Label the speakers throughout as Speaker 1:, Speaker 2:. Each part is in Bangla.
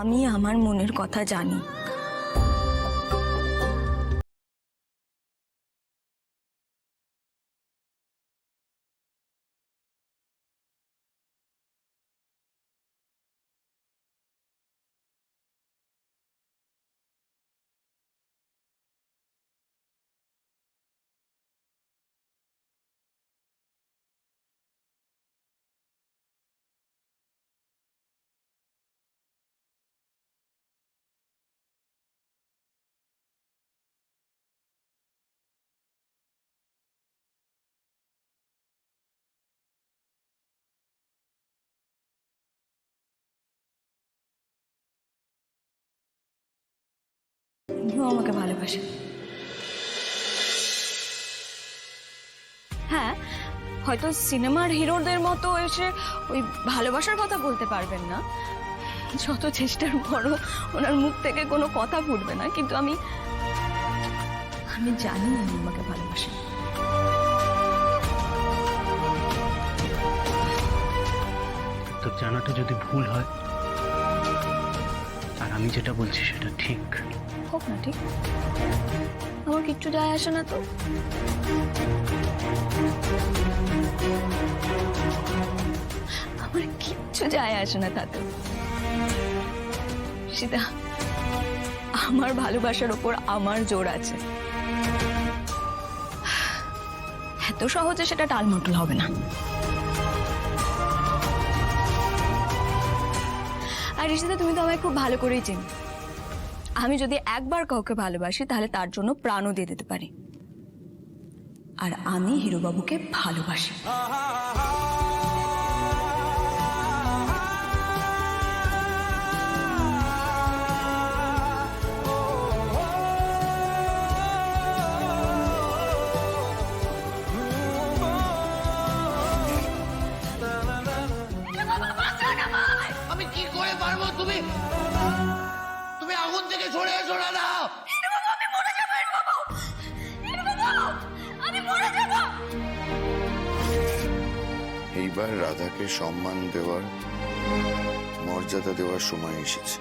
Speaker 1: আমি আমার মনের কথা জানি। তুমিও আমাকে ভালোবাসে। হ্যাঁ, হয়তো সিনেমার হিরোদের মতো এসে ওই ভালোবাসার কথা বলতে পারবেন না, যত চেষ্টার পরও ওনার মুখ থেকে কোনো কথা ফুটবে না, কিন্তু আমি জানি উনি আমাকে ভালোবাসেন।
Speaker 2: তোর জানাটা যদি ভুল হয় আর আমি যেটা বলছি সেটা ঠিক
Speaker 1: হোক না, ঠিক আমার কিচ্ছু যায় আসে না তো। আমার কিচ্ছু যায় আসে না তাতে। সীতা, আমার ভালোবাসার উপর আমার জোর আছে, এত সহজে সেটা টালমটল হবে না। আর ঋষিতা, তুমি তো আমায় খুব ভালো করেই চেনো। আমি যদি একবার কাউকে ভালোবাসি তাহলে তার জন্য প্রাণও দিয়ে দিতে পারি, আর আমি হিরোবাবুকে ভালোবাসি।
Speaker 3: আমি কি করে পারবো? তুমি আগুন থেকে সরে এসো না।
Speaker 4: এইবার রাধাকে সম্মান দেওয়ার, মর্যাদা দেওয়ার সময় এসেছে।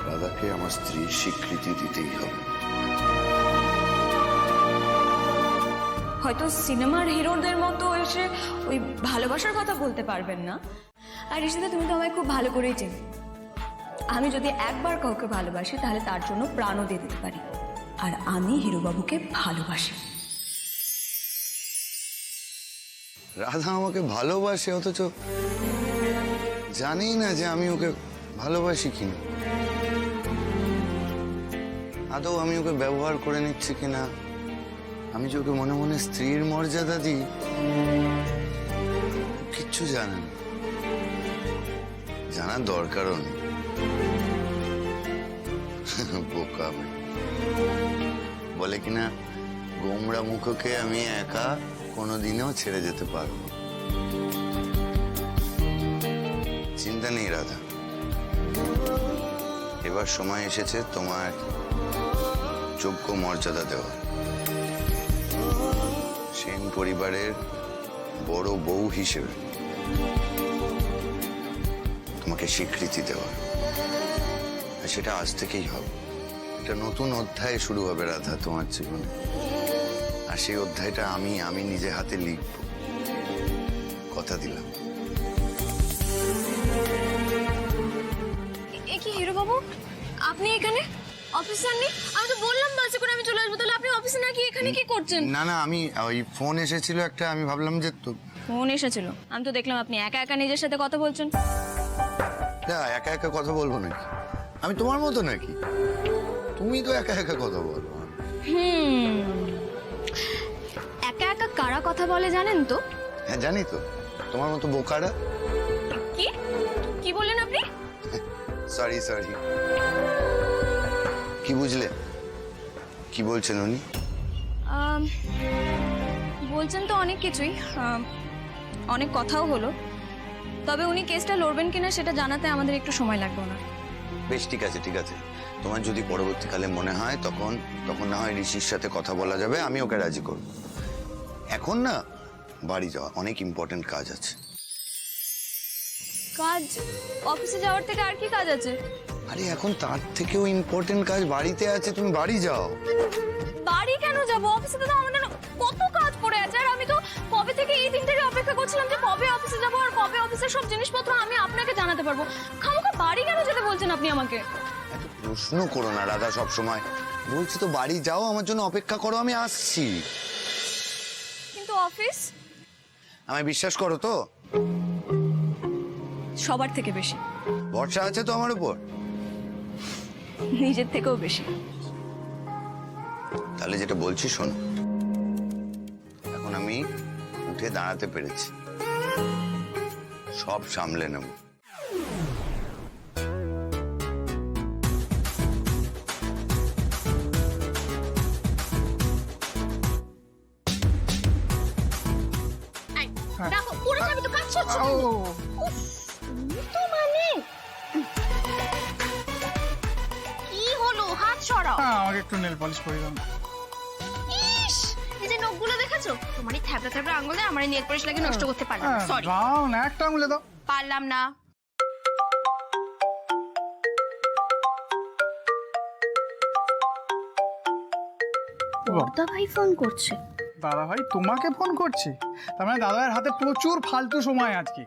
Speaker 4: রাধাকে আমার স্ত্রীর স্বীকৃতি দিতেই হবে।
Speaker 1: হয়তো সিনেমার হিরোদের মতো এসে ওই ভালোবাসার কথা বলতে পারবেন না, আর ঋষিতা, তুমি তো আমায় খুব ভালো করেই চেনো। আমি যদি একবার কাউকে ভালোবাসি তাহলে তার জন্য প্রাণও দিয়ে দিতে পারি, আর আমি হিরোবাবুকে ভালোবাসি।
Speaker 4: রাধা আমাকে ভালোবাসে, অথচ জানি না যে আমি ওকে ভালোবাসি কিনা। আদৌ আমি ওকে ব্যবহার করে নিচ্ছি কিনা, আমি যে ওকে মনে মনে স্ত্রীর মর্যাদা দিই, কিচ্ছু জানে না। জানার দরকারও নেই। বোকা আমি। বলে কিনা, গোমরা মুখকে আমি একা কোনোদিনও ছেড়ে যেতে পারবো। চিন্তা নেই রাধা, এবার সময় এসেছে তোমার যোগ্য মর্যাদা দেওয়া। সেন পরিবারের বড় বউ হিসেবে তোমাকে স্বীকৃতি দেওয়া, আর সেটা আজ থেকেই হবে। একটা নতুন অধ্যায় শুরু হবে রাধা তোমার জীবনে, আর সেই অধ্যায়টা আমি নিজে হাতে লিখব, কথা দিলাম।
Speaker 1: কি হিরোবাবু, আপনি এখানে অফিসে নেই? আমি তো বললাম বাসে করে আমি চলে আসবো, তাহলে আপনি অফিসে না গিয়ে এখানে কি করছেন?
Speaker 4: না না, আমি ওই ফোন এসেছিল একটা, আমি ভাবলাম যে
Speaker 1: ফোন এসেছিল, আমি তো দেখলাম আপনি একা একা নিজের সাথে কথা বলছেন।
Speaker 4: একা একা কথা বলবো নাকি? আমি তোমার মতো নাকি? তুমি তো একা একা কথা বলো।
Speaker 1: একা একা কারা কথা বলে জানেন তো?
Speaker 4: হ্যাঁ জানি তো, তোমার মতো বোকারা।
Speaker 1: কি কি বললেন আপনি?
Speaker 4: সরি। কি বুঝলে? কি বলছেন উনি?
Speaker 1: বলছেন তো অনেক কিছুই, অনেক কথাও হলো, তবে উনি কেসটা লড়বেন কিনা সেটা জানাতে আমাদের একটু সময় লাগবে না।
Speaker 4: বেশ, ঠিক আছে। তোমার যদি পরবর্তীকালে মনে হয় তখন না হয় ঋষির সাথে কথা বলা যাবে, আমি ওকে রাজি করব। এখন না, বাড়ি যাওয়া, অনেক ইম্পর্টেন্ট কাজ আছে।
Speaker 1: কাজ অফিসে যাওয়ার থেকে আর কি কাজ আছে?
Speaker 4: আরে এখন তার থেকেও ইম্পর্টেন্ট কাজ বাড়িতে আছে, তুমি বাড়ি যাও।
Speaker 1: বাড়ি কেন যাব? অফিসে তো আমাদের কত কাজ পড়ে আছে। আর আমি তো কবে থেকে এই দিনটাকে অপেক্ষা করছিলাম যে কবে অফিসে যাব আর কবে অফিসের সব জিনিসপত্র আমি আপনাকে জানাতে পারবো। খামোখা বাড়ি কেন যেতে বলছেন আপনি আমাকে?
Speaker 4: এত প্রশ্ন করো না রাধা সব সময়। বলছি তো বাড়ি যাও, আমার জন্য অপেক্ষা করো, আমি আসছি।
Speaker 1: কিন্তু অফিস?
Speaker 4: আমায় বিশ্বাস করো তো?
Speaker 1: সবার থেকে বেশি।
Speaker 4: ভরসা আছে তো আমার উপর?
Speaker 1: নিজের থেকেও বেশি।
Speaker 4: তাহলে যেটা বলছি শোনো, এখন আমি উঠে দাঁড়াতে পেরেছি, সব সামলে নেব।
Speaker 1: দেখো পুরো আমি তো কাজ করছি। তো মানে কি হলো? হাত সরাও।
Speaker 5: আমাকে একটু নেল পলিশ করে দাও।
Speaker 1: ইস, এই যে নখগুলো দেখেছো? তোমার এই থ্যাবড়া থ্যাবড়া আঙ্গুলে আমার নেল পলিশ লাগিয়ে নষ্ট করতে পারলাম না। সরি,
Speaker 5: দাও না, একটা আঙুলে দাও।
Speaker 1: পারলাম না। দাদা ভাই ফোন করছে।
Speaker 5: দাদা ভাই তোমাকে ফোন করছে? তার মানে দাদা ভাইয়ের হাতে প্রচুর ফালতু সময় আজকে।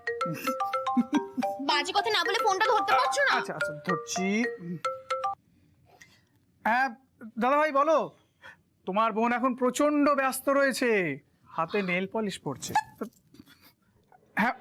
Speaker 1: বাজে কথা না বলে ফোনটা ধরতে পারছো না?
Speaker 5: আচ্ছা আচ্ছা ধরছি। হ্যাঁ দাদা ভাই বলো। তোমার বোন এখন প্রচন্ড ব্যস্ত রয়েছে, হাতে নেল পলিশ পড়ছে। হ্যাঁ